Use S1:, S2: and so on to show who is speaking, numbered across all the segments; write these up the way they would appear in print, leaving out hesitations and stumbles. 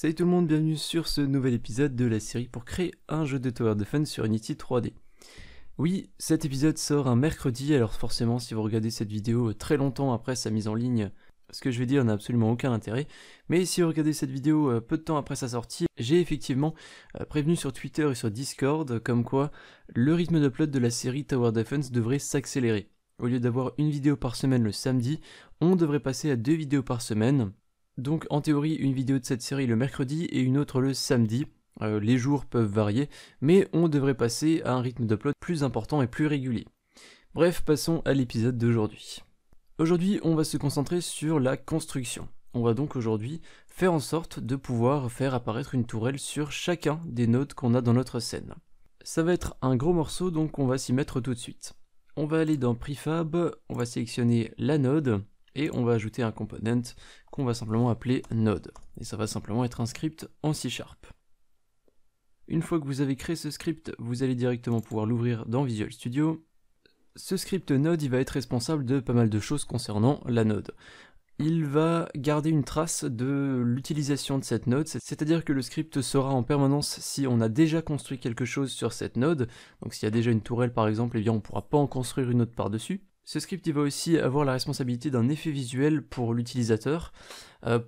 S1: Salut tout le monde, bienvenue sur ce nouvel épisode de la série pour créer un jeu de Tower Defense sur Unity 3D. Oui, cet épisode sort un mercredi, alors forcément si vous regardez cette vidéo très longtemps après sa mise en ligne, ce que je vais dire n'a absolument aucun intérêt, mais si vous regardez cette vidéo peu de temps après sa sortie, j'ai effectivement prévenu sur Twitter et sur Discord comme quoi le rythme d'upload de la série Tower Defense devrait s'accélérer. Au lieu d'avoir une vidéo par semaine le samedi, on devrait passer à 2 vidéos par semaine. Donc en théorie, une vidéo de cette série le mercredi et une autre le samedi. Les jours peuvent varier, mais on devrait passer à un rythme d'upload plus important et plus régulier. Bref, passons à l'épisode d'aujourd'hui. Aujourd'hui, on va se concentrer sur la construction. On va donc aujourd'hui faire en sorte de pouvoir faire apparaître une tourelle sur chacun des nodes qu'on a dans notre scène. Ça va être un gros morceau, donc on va s'y mettre tout de suite. On va aller dans Prefab, on va sélectionner la node, et on va ajouter un component qu'on va simplement appeler node. Et ça va simplement être un script en C#. Une fois que vous avez créé ce script, vous allez directement pouvoir l'ouvrir dans Visual Studio. Ce script node, il va être responsable de pas mal de choses concernant la node. Il va garder une trace de l'utilisation de cette node, c'est-à-dire que le script saura en permanence si on a déjà construit quelque chose sur cette node. Donc s'il y a déjà une tourelle par exemple, eh bien on ne pourra pas en construire une autre par-dessus. Ce script il va aussi avoir la responsabilité d'un effet visuel pour l'utilisateur,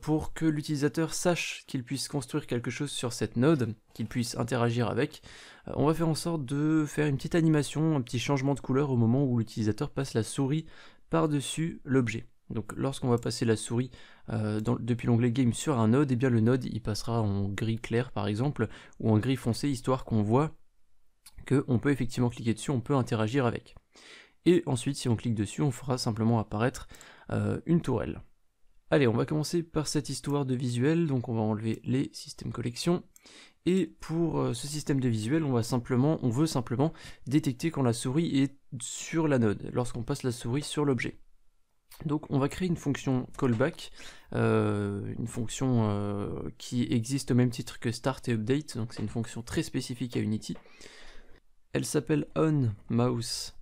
S1: pour que l'utilisateur sache qu'il puisse construire quelque chose sur cette node, qu'il puisse interagir avec. On va faire en sorte de faire une petite animation, un petit changement de couleur au moment où l'utilisateur passe la souris par-dessus l'objet. Donc lorsqu'on va passer la souris depuis l'onglet Game sur un node, et bien le node il passera en gris clair par exemple, ou en gris foncé, histoire qu'on voit qu'on peut effectivement cliquer dessus, on peut interagir avec. Et ensuite, si on clique dessus, on fera simplement apparaître une tourelle. Allez, on va commencer par cette histoire de visuel, donc on va enlever les systèmes collection. Et pour ce système de visuel, on veut simplement détecter quand la souris est sur la node, lorsqu'on passe la souris sur l'objet. Donc on va créer une fonction callback, une fonction qui existe au même titre que start et update, donc c'est une fonction très spécifique à Unity. Elle s'appelle onMouseEnter.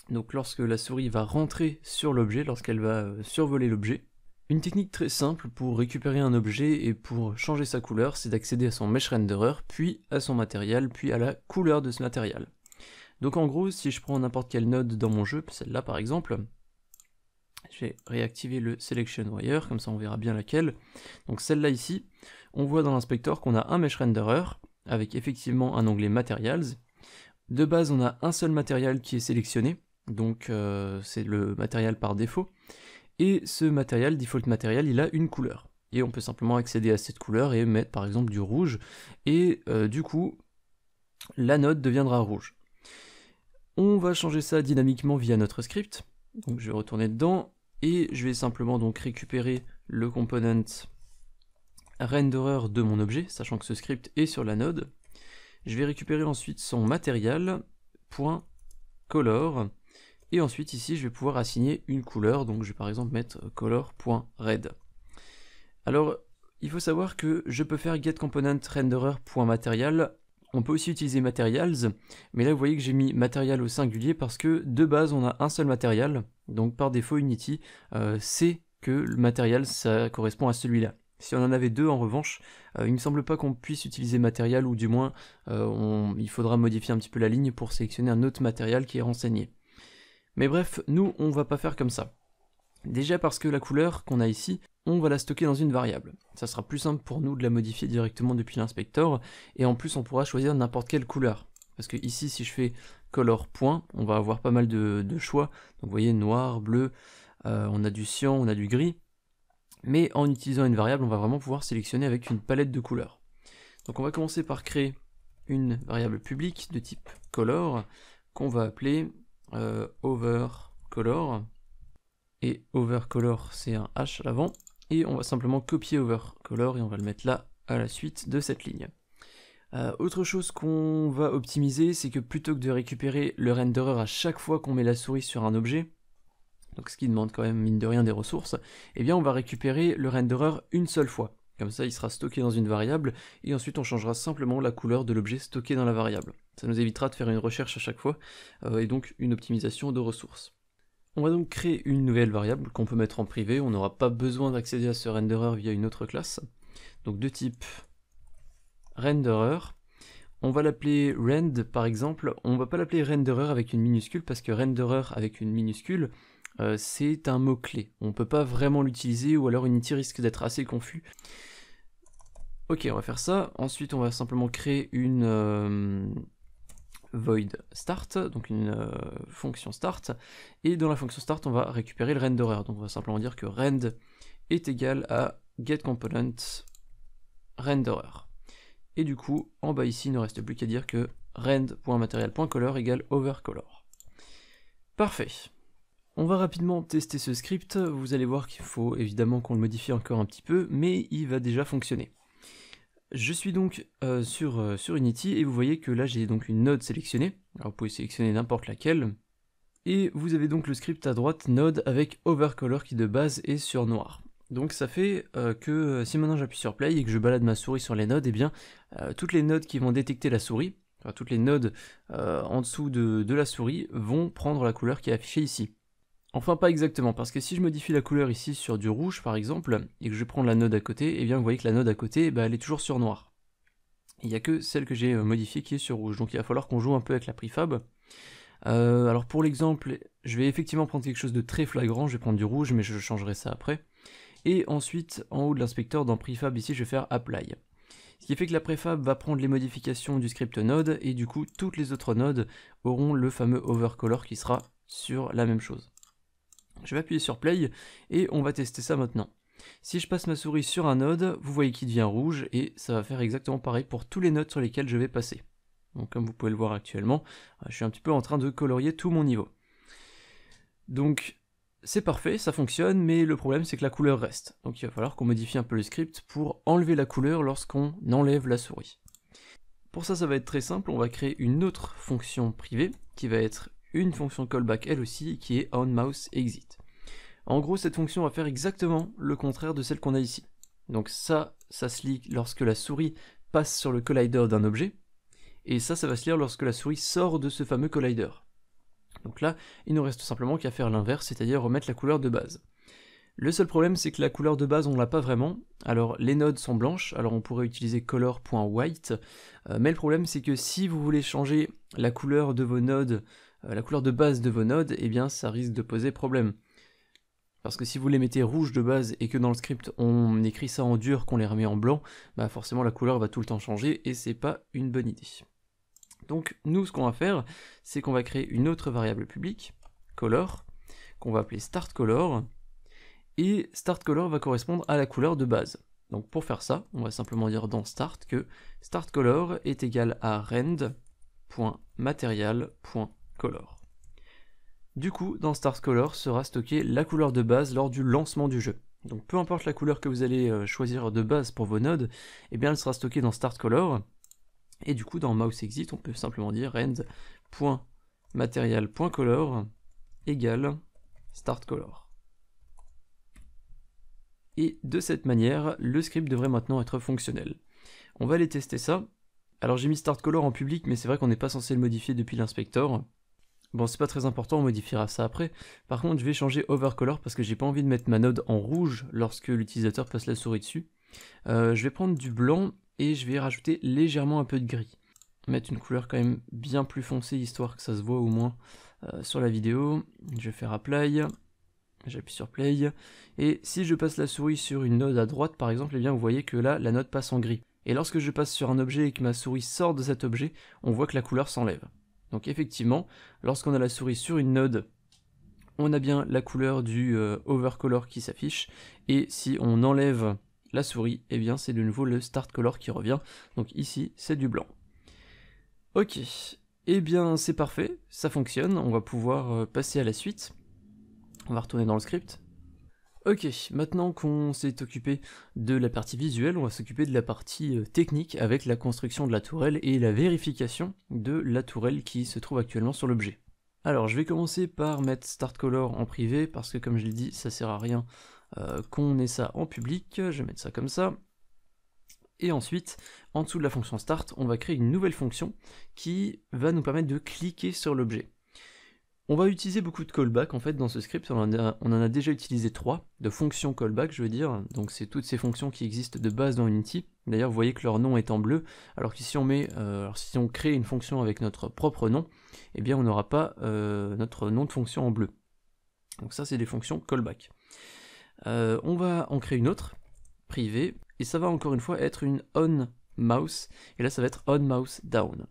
S1: Donc lorsque la souris va rentrer sur l'objet, lorsqu'elle va survoler l'objet. Une technique très simple pour récupérer un objet et pour changer sa couleur, c'est d'accéder à son mesh renderer, puis à son matériel, puis à la couleur de ce matériel. Donc en gros, si je prends n'importe quelle node dans mon jeu, celle-là par exemple, je vais réactiver le selection wire, comme ça on verra bien laquelle. Donc celle-là ici, on voit dans l'inspecteur qu'on a un mesh renderer, avec effectivement un onglet materials. De base, on a un seul matériel qui est sélectionné, donc c'est le matériel par défaut. Et ce matériel, default matériel, il a une couleur. Et on peut simplement accéder à cette couleur et mettre par exemple du rouge. Et du coup, la node deviendra rouge. On va changer ça dynamiquement via notre script. Donc je vais retourner dedans et je vais simplement donc récupérer le component renderer de mon objet, sachant que ce script est sur la node. Je vais récupérer ensuite son matériel.color et ensuite ici je vais pouvoir assigner une couleur, donc je vais par exemple mettre color.red. Alors il faut savoir que je peux faire getComponentRenderer.material. On peut aussi utiliser materials, mais là vous voyez que j'ai mis matériel au singulier parce que de base on a un seul matériel, donc par défaut Unity sait que le matériel ça correspond à celui-là. Si on en avait deux en revanche, il ne me semble pas qu'on puisse utiliser matériel, ou du moins il faudra modifier un petit peu la ligne pour sélectionner un autre matériel qui est renseigné. Mais bref, nous on va pas faire comme ça. Déjà parce que la couleur qu'on a ici, on va la stocker dans une variable. Ça sera plus simple pour nous de la modifier directement depuis l'inspecteur, et en plus on pourra choisir n'importe quelle couleur. Parce que ici si je fais color point, on va avoir pas mal de choix. Donc vous voyez noir, bleu, on a du cyan, on a du gris. Mais en utilisant une variable, on va vraiment pouvoir sélectionner avec une palette de couleurs. Donc on va commencer par créer une variable publique de type color, qu'on va appeler overcolor. Et overcolor c'est un H à l'avant, et on va simplement copier overcolor et on va le mettre là à la suite de cette ligne. Autre chose qu'on va optimiser, c'est que plutôt que de récupérer le renderer à chaque fois qu'on met la souris sur un objet, donc ce qui demande quand même mine de rien des ressources, eh bien on va récupérer le renderer une seule fois. Comme ça il sera stocké dans une variable, et ensuite on changera simplement la couleur de l'objet stocké dans la variable. Ça nous évitera de faire une recherche à chaque fois, et donc une optimisation de ressources. On va donc créer une nouvelle variable qu'on peut mettre en privé, on n'aura pas besoin d'accéder à ce renderer via une autre classe. Donc de type renderer, on va l'appeler rend par exemple, on va pas l'appeler renderer avec une minuscule parce que renderer avec une minuscule, c'est un mot-clé. On peut pas vraiment l'utiliser ou alors Unity risque d'être assez confus. Ok, on va faire ça. Ensuite, on va simplement créer une void start, donc une fonction start. Et dans la fonction start, on va récupérer le renderer. Donc on va simplement dire que rend est égal à getComponent renderer. Et du coup, en bas ici, il ne reste plus qu'à dire que rend.material.color égale overcolor. Parfait. On va rapidement tester ce script. Vous allez voir qu'il faut évidemment qu'on le modifie encore un petit peu, mais il va déjà fonctionner. Je suis donc sur Unity et vous voyez que là j'ai donc une node sélectionnée. Alors vous pouvez sélectionner n'importe laquelle. Et vous avez donc le script à droite, node avec overcolor qui de base est sur noir. Donc ça fait que si maintenant j'appuie sur play et que je balade ma souris sur les nodes, et bien toutes les nodes qui vont détecter la souris, enfin toutes les nodes en dessous de la souris vont prendre la couleur qui est affichée ici. Enfin pas exactement, parce que si je modifie la couleur ici sur du rouge par exemple, et que je prends la node à côté, et bien vous voyez que la node à côté, elle est toujours sur noir. Il n'y a que celle que j'ai modifiée qui est sur rouge, donc il va falloir qu'on joue un peu avec la prefab. Alors pour l'exemple, je vais effectivement prendre quelque chose de très flagrant, je vais prendre du rouge, mais je changerai ça après. Et ensuite, en haut de l'inspecteur, dans prefab, ici je vais faire apply. Ce qui fait que la prefab va prendre les modifications du script node, et du coup toutes les autres nodes auront le fameux overcolor qui sera sur la même chose. Je vais appuyer sur play et on va tester ça maintenant. Si je passe ma souris sur un node, vous voyez qu'il devient rouge et ça va faire exactement pareil pour tous les nodes sur lesquels je vais passer. Donc comme vous pouvez le voir actuellement, je suis un petit peu en train de colorier tout mon niveau. Donc c'est parfait, ça fonctionne, mais le problème c'est que la couleur reste. Donc il va falloir qu'on modifie un peu le script pour enlever la couleur lorsqu'on enlève la souris. Pour ça, ça va être très simple, on va créer une autre fonction privée qui va être une fonction callback elle aussi qui est onMouseExit. En gros, cette fonction va faire exactement le contraire de celle qu'on a ici. Donc ça se lit lorsque la souris passe sur le collider d'un objet, et ça va se lire lorsque la souris sort de ce fameux collider. Donc là, il nous reste tout simplement qu'à faire l'inverse, c'est-à-dire remettre la couleur de base. Le seul problème, c'est que la couleur de base, on l'a pas vraiment. Alors, les nodes sont blanches, alors on pourrait utiliser color.white, mais le problème, c'est que si vous voulez changer la couleur de vos nodes, la couleur de base de vos nodes, eh bien, ça risque de poser problème. Parce que si vous les mettez rouges de base et que dans le script on écrit ça en dur, qu'on les remet en blanc, forcément la couleur va tout le temps changer et c'est pas une bonne idée. Donc nous ce qu'on va faire, c'est qu'on va créer une autre variable publique, color, qu'on va appeler startColor, et startColor va correspondre à la couleur de base. Donc pour faire ça, on va simplement dire dans start que startColor est égal à rend.material.color. Du coup, dans startColor sera stocké la couleur de base lors du lancement du jeu. Donc peu importe la couleur que vous allez choisir de base pour vos nodes, eh bien elle sera stockée dans startColor. Et du coup, dans mouseExit, on peut simplement dire rend.material.color égale startColor. Et de cette manière, le script devrait maintenant être fonctionnel. On va aller tester ça. Alors j'ai mis startColor en public, mais c'est vrai qu'on n'est pas censé le modifier depuis l'inspecteur. Bon, c'est pas très important, on modifiera ça après. Par contre, je vais changer overcolor parce que j'ai pas envie de mettre ma node en rouge lorsque l'utilisateur passe la souris dessus. Je vais prendre du blanc et je vais rajouter légèrement un peu de gris. Mettre une couleur quand même bien plus foncée histoire que ça se voit au moins sur la vidéo. Je vais faire apply, j'appuie sur play, et si je passe la souris sur une node à droite par exemple, eh bien vous voyez que là la node passe en gris. Et lorsque je passe sur un objet et que ma souris sort de cet objet, on voit que la couleur s'enlève. Donc effectivement, lorsqu'on a la souris sur une node, on a bien la couleur du overcolor qui s'affiche, et si on enlève la souris, eh bien c'est de nouveau le startColor qui revient, donc ici c'est du blanc. Ok, eh bien c'est parfait, ça fonctionne, on va pouvoir passer à la suite. On va retourner dans le script. Ok, maintenant qu'on s'est occupé de la partie visuelle, on va s'occuper de la partie technique avec la construction de la tourelle et la vérification de la tourelle qui se trouve actuellement sur l'objet. Alors je vais commencer par mettre startColor en privé parce que comme je l'ai dit, ça sert à rien qu'on ait ça en public. Je vais mettre ça comme ça. Et ensuite, en dessous de la fonction start, on va créer une nouvelle fonction qui va nous permettre de cliquer sur l'objet. On va utiliser beaucoup de callback en fait dans ce script, on en a déjà utilisé 3, de fonctions callback je veux dire, donc c'est toutes ces fonctions qui existent de base dans Unity. D'ailleurs vous voyez que leur nom est en bleu, alors que si on crée une fonction avec notre propre nom, eh bien on n'aura pas notre nom de fonction en bleu. Donc ça c'est des fonctions callback. On va en créer une autre, privée, et ça va encore une fois être une onMouse, et là ça va être onMouseDown.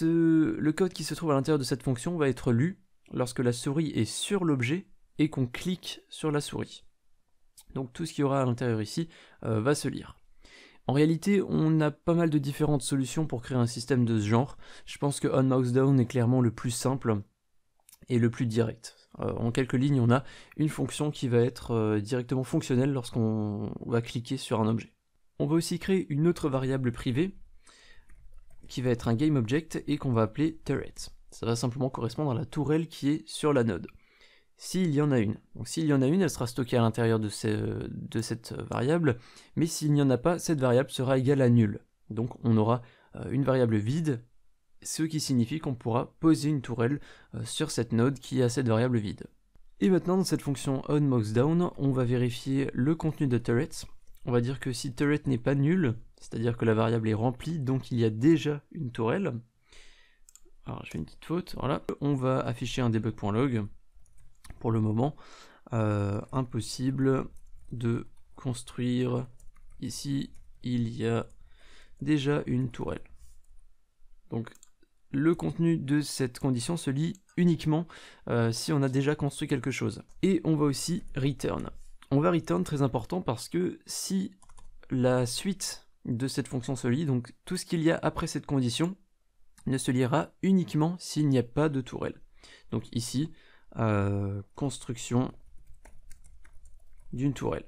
S1: Le code qui se trouve à l'intérieur de cette fonction va être lu lorsque la souris est sur l'objet et qu'on clique sur la souris. Donc tout ce qu'il y aura à l'intérieur ici va se lire. En réalité, on a pas mal de différentes solutions pour créer un système de ce genre. Je pense que onMouseDown est clairement le plus simple et le plus direct. En quelques lignes, on a une fonction qui va être directement fonctionnelle lorsqu'on va cliquer sur un objet. On va aussi créer une autre variable privée qui va être un GameObject et qu'on va appeler turret. Ça va simplement correspondre à la tourelle qui est sur la node. S'il y en a une. Donc s'il y en a une, elle sera stockée à l'intérieur de cette variable, mais s'il n'y en a pas, cette variable sera égale à nul. Donc on aura une variable vide, ce qui signifie qu'on pourra poser une tourelle sur cette node qui a cette variable vide. Et maintenant dans cette fonction onMouseDown, on va vérifier le contenu de turret. On va dire que si turret n'est pas nul, c'est-à-dire que la variable est remplie, donc il y a déjà une tourelle. Alors je fais une petite faute, voilà. On va afficher un debug.log. Pour le moment, impossible de construire. Ici, il y a déjà une tourelle. Donc le contenu de cette condition se lit uniquement si on a déjà construit quelque chose. Et on va aussi return. On va return, très important, parce que si la suite de cette fonction se lit, donc tout ce qu'il y a après cette condition ne se lira uniquement s'il n'y a pas de tourelle. Donc ici, construction d'une tourelle.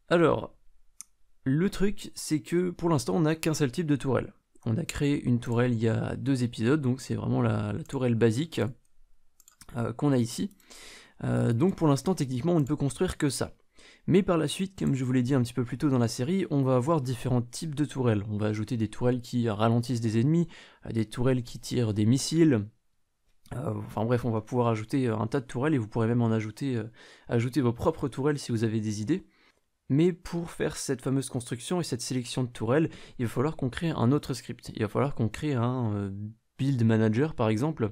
S1: Alors, le truc, c'est que pour l'instant, on n'a qu'un seul type de tourelle. On a créé une tourelle il y a 2 épisodes, donc c'est vraiment la tourelle basique qu'on a ici. Donc pour l'instant, techniquement, on ne peut construire que ça. Mais par la suite, comme je vous l'ai dit un petit peu plus tôt dans la série, on va avoir différents types de tourelles. On va ajouter des tourelles qui ralentissent des ennemis, des tourelles qui tirent des missiles. Enfin bref, on va pouvoir ajouter un tas de tourelles et vous pourrez même en ajouter vos propres tourelles si vous avez des idées. Mais pour faire cette fameuse construction et cette sélection de tourelles, il va falloir qu'on crée un autre script. Il va falloir qu'on crée un build manager par exemple.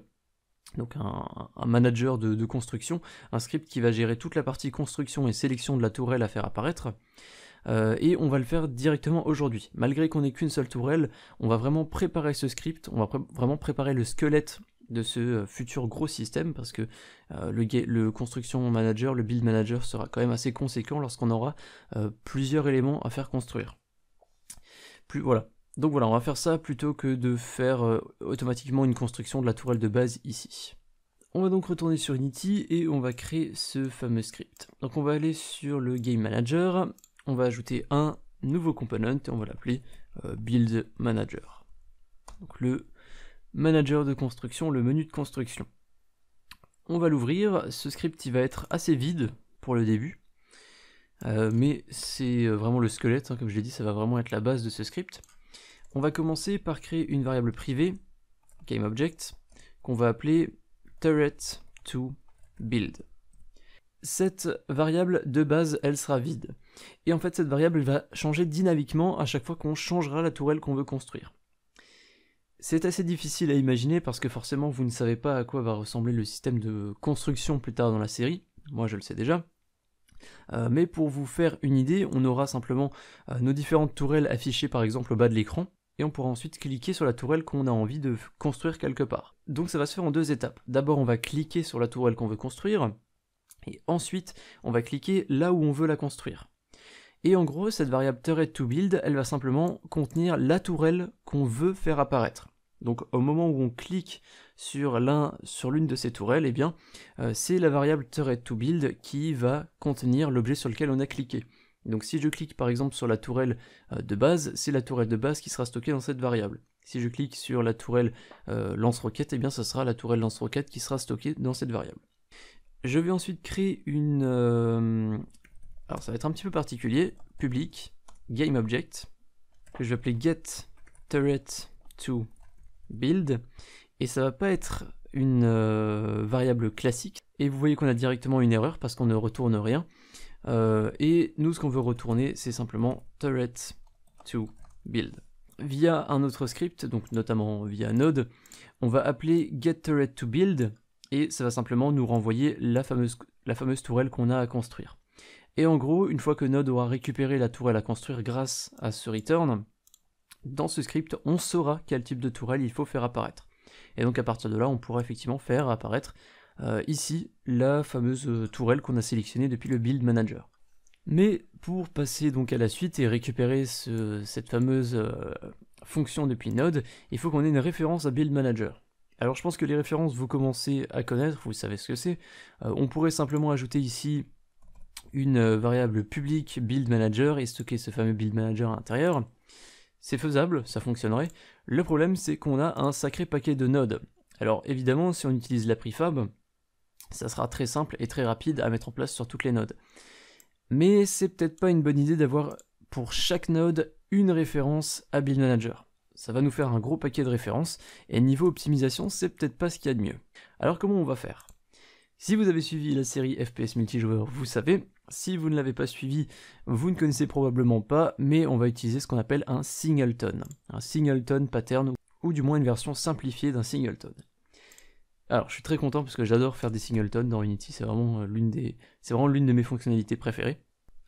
S1: Donc un manager de construction, un script qui va gérer toute la partie construction et sélection de la tourelle à faire apparaître, et on va le faire directement aujourd'hui. Malgré qu'on n'ait qu'une seule tourelle, on va vraiment préparer ce script, on va vraiment préparer le squelette de ce futur gros système, parce que le construction manager, le build manager sera quand même assez conséquent lorsqu'on aura plusieurs éléments à faire construire. Voilà. Donc voilà, on va faire ça plutôt que de faire automatiquement une construction de la tourelle de base ici. On va donc retourner sur Unity et on va créer ce fameux script. Donc on va aller sur le Game Manager, on va ajouter un nouveau component et on va l'appeler Build Manager. Donc le manager de construction, le menu de construction. On va l'ouvrir, ce script il va être assez vide pour le début, mais c'est vraiment le squelette, comme je l'ai dit, ça va vraiment être la base de ce script. On va commencer par créer une variable privée, GameObject, qu'on va appeler turret2build. Cette variable de base, elle sera vide. Et en fait, cette variable elle va changer dynamiquement à chaque fois qu'on changera la tourelle qu'on veut construire. C'est assez difficile à imaginer parce que forcément vous ne savez pas à quoi va ressembler le système de construction plus tard dans la série. Moi je le sais déjà. Mais pour vous faire une idée, on aura simplement nos différentes tourelles affichées par exemple au bas de l'écran. Et on pourra ensuite cliquer sur la tourelle qu'on a envie de construire quelque part. Donc ça va se faire en 2 étapes. D'abord on va cliquer sur la tourelle qu'on veut construire, et ensuite on va cliquer là où on veut la construire. Et en gros cette variable turret2build, elle va simplement contenir la tourelle qu'on veut faire apparaître. Donc au moment où on clique sur l'une de ces tourelles, eh bien c'est la variable turret2build qui va contenir l'objet sur lequel on a cliqué. Donc si je clique par exemple sur la tourelle de base, c'est la tourelle de base qui sera stockée dans cette variable. Si je clique sur la tourelle lance-roquette, eh bien ce sera la tourelle lance-roquette qui sera stockée dans cette variable. Je vais ensuite créer une... alors ça va être un petit peu particulier, public, GameObject, que je vais appeler getTurret2build, et ça va pas être une variable classique, et vous voyez qu'on a directement une erreur parce qu'on ne retourne rien. Et nous, ce qu'on veut retourner, c'est simplement turret to build. Via un autre script, donc notamment via Node, on va appeler getTurretToBuild, et ça va simplement nous renvoyer la fameuse tourelle qu'on a à construire. Et en gros, une fois que Node aura récupéré la tourelle à construire grâce à ce return, dans ce script, on saura quel type de tourelle il faut faire apparaître. Et donc à partir de là, on pourra effectivement faire apparaître ici la fameuse tourelle qu'on a sélectionnée depuis le build manager. Mais pour passer donc à la suite et récupérer cette fameuse fonction depuis Node, il faut qu'on ait une référence à build manager. Alors je pense que les références vous commencez à connaître, vous savez ce que c'est. On pourrait simplement ajouter ici une variable publique build manager et stocker ce fameux build manager à l'intérieur. C'est faisable, ça fonctionnerait. Le problème c'est qu'on a un sacré paquet de nodes. Alors évidemment si on utilise la prefab, ça sera très simple et très rapide à mettre en place sur toutes les nodes. Mais c'est peut-être pas une bonne idée d'avoir pour chaque node une référence à build manager. Ça va nous faire un gros paquet de références, et niveau optimisation, c'est peut-être pas ce qu'il y a de mieux. Alors comment on va faire? Si vous avez suivi la série FPS multijoueur, vous savez. Si vous ne l'avez pas suivi, vous ne connaissez probablement pas, mais on va utiliser ce qu'on appelle un singleton. Un singleton pattern, ou du moins une version simplifiée d'un singleton. Alors je suis très content parce que j'adore faire des singletons dans Unity, c'est vraiment l'une de mes fonctionnalités préférées.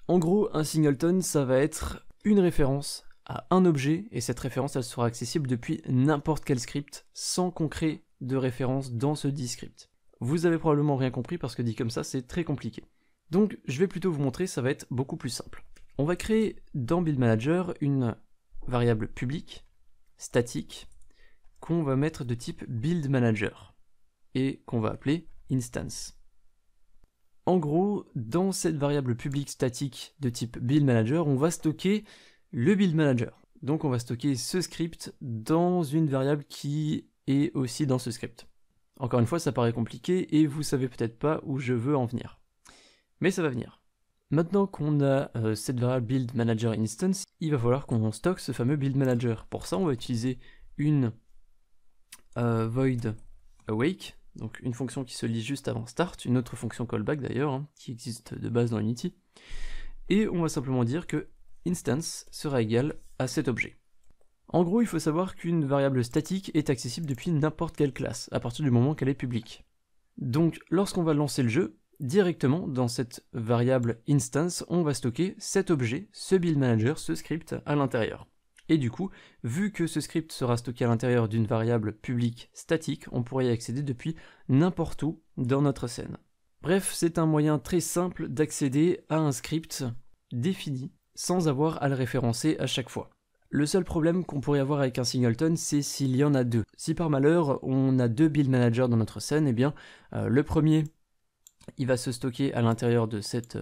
S1: En gros, un singleton, ça va être une référence à un objet, et cette référence elle sera accessible depuis n'importe quel script, sans qu'on crée de référence dans ce dit script. Vous avez probablement rien compris parce que dit comme ça, c'est très compliqué. Donc je vais plutôt vous montrer, ça va être beaucoup plus simple. On va créer dans Build Manager une variable publique, statique, qu'on va mettre de type Build Manager, et qu'on va appeler instance. En gros, dans cette variable publique statique de type build manager, on va stocker le build manager. Donc on va stocker ce script dans une variable qui est aussi dans ce script. Encore une fois, ça paraît compliqué et vous savez peut-être pas où je veux en venir. Mais ça va venir. Maintenant qu'on a cette variable build manager instance, il va falloir qu'on stocke ce fameux build manager. Pour ça, on va utiliser une void awake, donc une fonction qui se lit juste avant start, une autre fonction callback d'ailleurs, qui existe de base dans Unity, et on va simplement dire que instance sera égale à cet objet. En gros, il faut savoir qu'une variable statique est accessible depuis n'importe quelle classe, à partir du moment qu'elle est publique. Donc lorsqu'on va lancer le jeu, directement dans cette variable instance, on va stocker cet objet, ce build manager, ce script à l'intérieur. Et du coup, vu que ce script sera stocké à l'intérieur d'une variable publique statique, on pourrait y accéder depuis n'importe où dans notre scène. Bref, c'est un moyen très simple d'accéder à un script défini sans avoir à le référencer à chaque fois. Le seul problème qu'on pourrait avoir avec un singleton, c'est s'il y en a deux. Si par malheur, on a deux build managers dans notre scène, eh bien, le premier, il va se stocker à l'intérieur de cette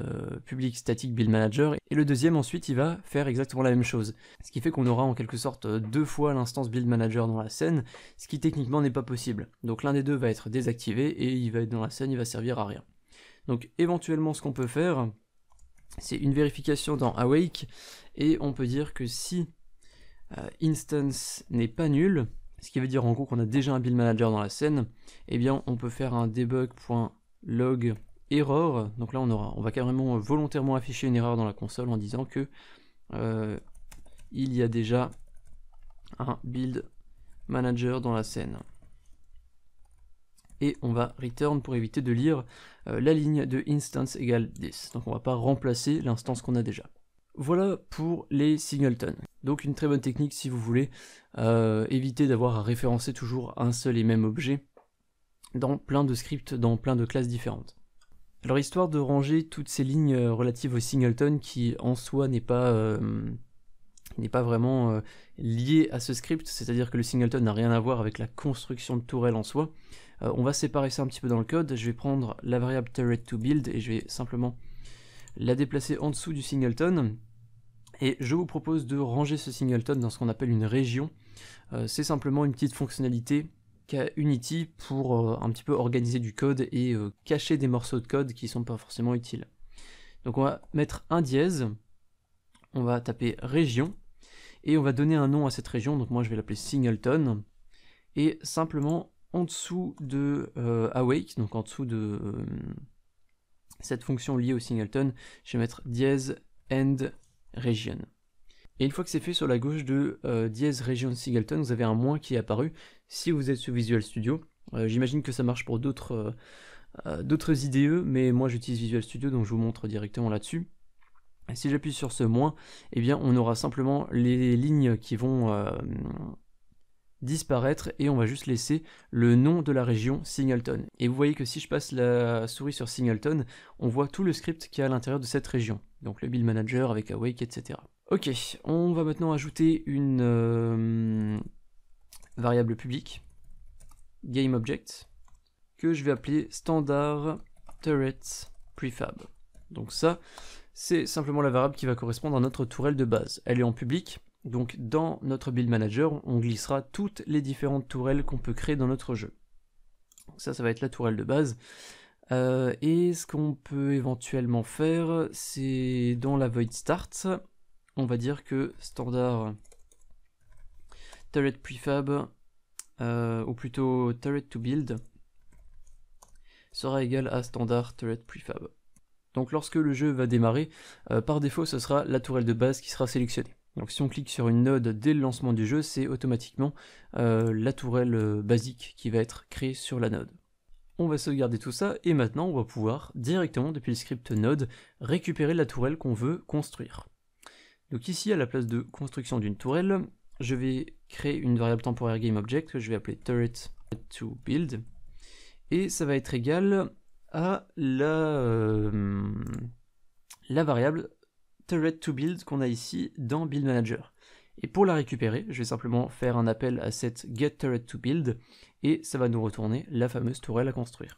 S1: public static build manager, et le deuxième ensuite il va faire exactement la même chose. Ce qui fait qu'on aura en quelque sorte deux fois l'instance build manager dans la scène, ce qui techniquement n'est pas possible. Donc l'un des deux va être désactivé et il va être dans la scène, il va servir à rien. Donc éventuellement ce qu'on peut faire, c'est une vérification dans awake, et on peut dire que si instance n'est pas nul, ce qui veut dire en gros qu'on a déjà un build manager dans la scène, eh bien on peut faire un debug.log error, donc là on va carrément volontairement afficher une erreur dans la console en disant que il y a déjà un build manager dans la scène. Et on va return pour éviter de lire la ligne de instance égale 10. Donc on va pas remplacer l'instance qu'on a déjà. Voilà pour les singletons. Donc une très bonne technique si vous voulez éviter d'avoir à référencer toujours un seul et même objet dans plein de scripts, dans plein de classes différentes. Alors histoire de ranger toutes ces lignes relatives au singleton qui en soi n'est pas vraiment lié à ce script, c'est-à-dire que le singleton n'a rien à voir avec la construction de tourelle en soi, on va séparer ça un petit peu dans le code. Je vais prendre la variable turret2build et je vais simplement la déplacer en dessous du singleton, et je vous propose de ranger ce singleton dans ce qu'on appelle une région. C'est simplement une petite fonctionnalité qu'a Unity pour un petit peu organiser du code et cacher des morceaux de code qui sont pas forcément utiles. Donc on va mettre un dièse, on va taper région, et on va donner un nom à cette région, donc moi je vais l'appeler singleton, et simplement en dessous de awake, donc en dessous de cette fonction liée au singleton, je vais mettre dièse end region. Et une fois que c'est fait, sur la gauche de dièse region singleton, vous avez un moins qui est apparu. Si vous êtes sur Visual Studio, j'imagine que ça marche pour d'autres IDE, mais moi j'utilise Visual Studio, donc je vous montre directement là-dessus. Si j'appuie sur ce moins, eh bien on aura simplement les lignes qui vont disparaître et on va juste laisser le nom de la région singleton. Et vous voyez que si je passe la souris sur singleton, on voit tout le script qui est à l'intérieur de cette région. Donc le build manager avec awake, etc. Ok, on va maintenant ajouter une variable publique, GameObject, que je vais appeler standard turret prefab. Donc ça, c'est simplement la variable qui va correspondre à notre tourelle de base. Elle est en public, donc dans notre build manager, on glissera toutes les différentes tourelles qu'on peut créer dans notre jeu. Donc ça va être la tourelle de base. Et ce qu'on peut éventuellement faire, c'est dans la void start, on va dire que standard turret prefab, ou plutôt turret to build, sera égal à standard turret prefab. Donc lorsque le jeu va démarrer, par défaut ce sera la tourelle de base qui sera sélectionnée. Donc si on clique sur une node dès le lancement du jeu, c'est automatiquement la tourelle basique qui va être créée sur la node. On va sauvegarder tout ça et maintenant on va pouvoir directement depuis le script node récupérer la tourelle qu'on veut construire. Donc ici à la place de construction d'une tourelle, je vais créer une variable temporaire GameObject que je vais appeler turret to build et ça va être égal à la variable turret to build qu'on a ici dans build manager. Et pour la récupérer, je vais simplement faire un appel à cette getTurretToBuild et ça va nous retourner la fameuse tourelle à construire.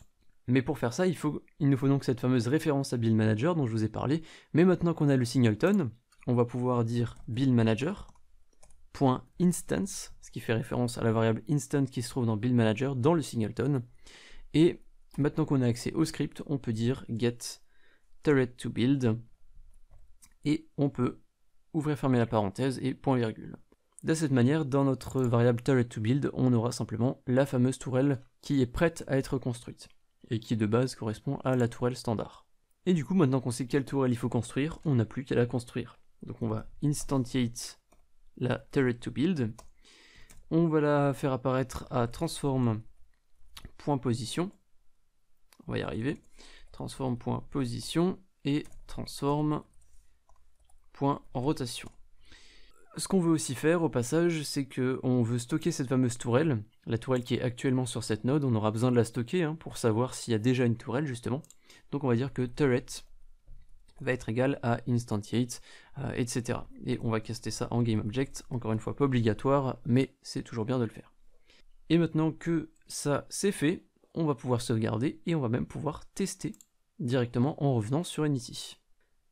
S1: Mais pour faire ça, il nous faut donc cette fameuse référence à build manager dont je vous ai parlé. Mais maintenant qu'on a le singleton, on va pouvoir dire build manager.instance, ce qui fait référence à la variable instant qui se trouve dans build manager dans le singleton. Et maintenant qu'on a accès au script, on peut dire getTurretToBuild et on peut ouvrir fermer la parenthèse et point virgule. De cette manière, dans notre variable turret2build, on aura simplement la fameuse tourelle qui est prête à être construite et qui de base correspond à la tourelle standard. Et du coup, maintenant qu'on sait quelle tourelle il faut construire, on n'a plus qu'à la construire. Donc on va instantiate la turret2build, on va la faire apparaître à transform.position, on va y arriver, transform.position et transform.rotation. Ce qu'on veut aussi faire au passage, c'est qu'on veut stocker cette fameuse tourelle, la tourelle qui est actuellement sur cette node, on aura besoin de la stocker pour savoir s'il y a déjà une tourelle justement. Donc on va dire que turret va être égal à instantiate, etc. Et on va caster ça en GameObject, encore une fois pas obligatoire, mais c'est toujours bien de le faire. Et maintenant que ça c'est fait, on va pouvoir sauvegarder et on va même pouvoir tester directement en revenant sur Unity.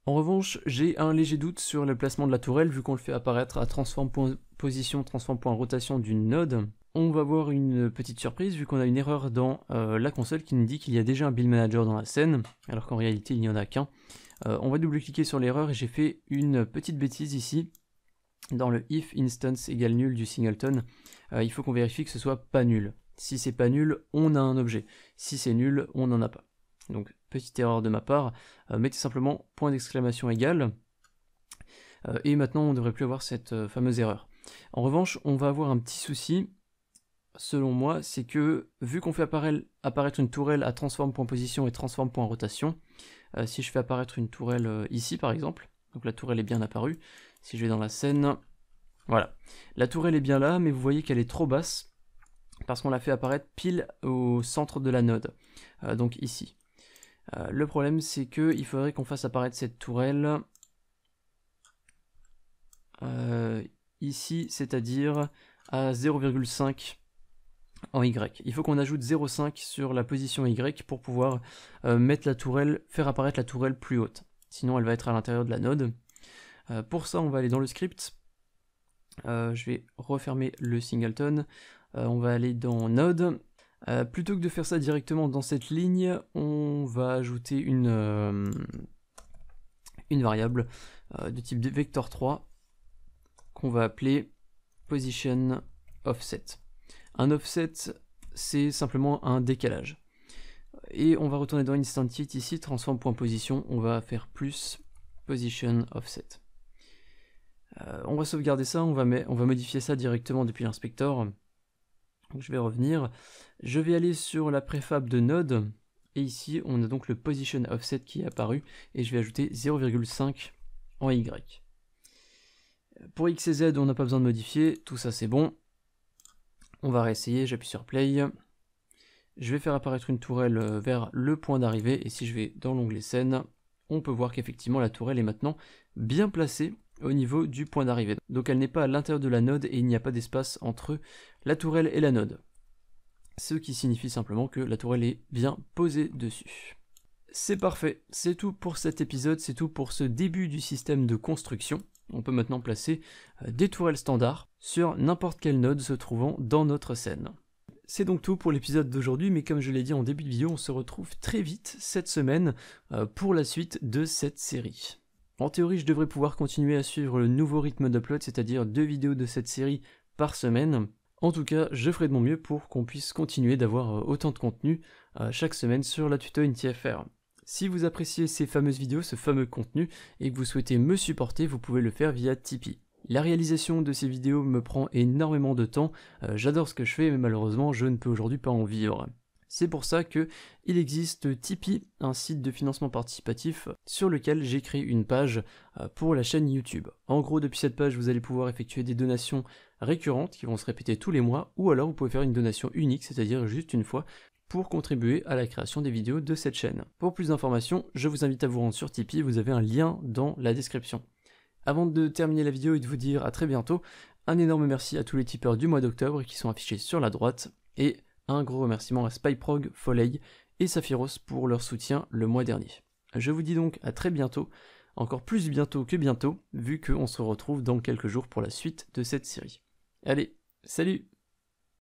S1: En revanche, j'ai un léger doute sur le placement de la tourelle, vu qu'on le fait apparaître à transform.position, transform.rotation d'une node. On va voir une petite surprise, vu qu'on a une erreur dans la console qui nous dit qu'il y a déjà un build manager dans la scène, alors qu'en réalité il n'y en a qu'un. On va double-cliquer sur l'erreur et j'ai fait une petite bêtise ici. Dans le if instance égale nul du singleton, il faut qu'on vérifie que ce soit pas nul. Si c'est pas nul, on a un objet. Si c'est nul, on n'en a pas. Donc petite erreur de ma part, mettez simplement point d'exclamation égal, et maintenant on ne devrait plus avoir cette fameuse erreur. En revanche, on va avoir un petit souci, selon moi, c'est que vu qu'on fait apparaître une tourelle à transform.position et transform.rotation, si je fais apparaître une tourelle ici par exemple, donc la tourelle est bien apparue, si je vais dans la scène, voilà, la tourelle est bien là, mais vous voyez qu'elle est trop basse, parce qu'on l'a fait apparaître pile au centre de la node, donc ici. Le problème c'est qu'il faudrait qu'on fasse apparaître cette tourelle ici, c'est-à-dire à 0,5 en Y. Il faut qu'on ajoute 0,5 sur la position Y pour pouvoir mettre la tourelle, faire apparaître la tourelle plus haute. Sinon elle va être à l'intérieur de la node. Pour ça on va aller dans le script. Je vais refermer le singleton. On va aller dans node. Plutôt que de faire ça directement dans cette ligne, on va ajouter une variable de type vector3 qu'on va appeler position offset. Un offset, c'est simplement un décalage. Et on va retourner dans Instantiate ici, transform.position, on va faire plus position offset. On va sauvegarder ça, on va modifier ça directement depuis l'inspecteur. Donc je vais revenir, je vais aller sur la préfab de Node, et ici on a donc le position offset qui est apparu, et je vais ajouter 0,5 en Y. Pour X et Z, on n'a pas besoin de modifier, tout ça c'est bon. On va réessayer, j'appuie sur Play. Je vais faire apparaître une tourelle vers le point d'arrivée, et si je vais dans l'onglet scène, on peut voir qu'effectivement la tourelle est maintenant bien placée au niveau du point d'arrivée. Donc elle n'est pas à l'intérieur de la node et il n'y a pas d'espace entre la tourelle et la node. Ce qui signifie simplement que la tourelle est bien posée dessus. C'est parfait, c'est tout pour cet épisode, c'est tout pour ce début du système de construction. On peut maintenant placer des tourelles standards sur n'importe quelle node se trouvant dans notre scène. C'est donc tout pour l'épisode d'aujourd'hui, mais comme je l'ai dit en début de vidéo, on se retrouve très vite cette semaine pour la suite de cette série. En théorie, je devrais pouvoir continuer à suivre le nouveau rythme d'upload, c'est-à-dire 2 vidéos de cette série par semaine. En tout cas, je ferai de mon mieux pour qu'on puisse continuer d'avoir autant de contenu chaque semaine sur la tuto IntiFR. Si vous appréciez ces fameuses vidéos, ce fameux contenu, et que vous souhaitez me supporter, vous pouvez le faire via Tipeee. La réalisation de ces vidéos me prend énormément de temps, j'adore ce que je fais, mais malheureusement je ne peux aujourd'hui pas en vivre. C'est pour ça que il existe Tipeee, un site de financement participatif sur lequel j'ai créé une page pour la chaîne YouTube. En gros, depuis cette page, vous allez pouvoir effectuer des donations récurrentes qui vont se répéter tous les mois, ou alors vous pouvez faire une donation unique, c'est-à-dire juste une fois, pour contribuer à la création des vidéos de cette chaîne. Pour plus d'informations, je vous invite à vous rendre sur Tipeee, vous avez un lien dans la description. Avant de terminer la vidéo et de vous dire à très bientôt, un énorme merci à tous les tipeurs du mois d'octobre qui sont affichés sur la droite, et un gros remerciement à Spyprog, Foley et Saphiros pour leur soutien le mois dernier. Je vous dis donc à très bientôt, encore plus bientôt que bientôt, vu qu'on se retrouve dans quelques jours pour la suite de cette série. Allez, salut!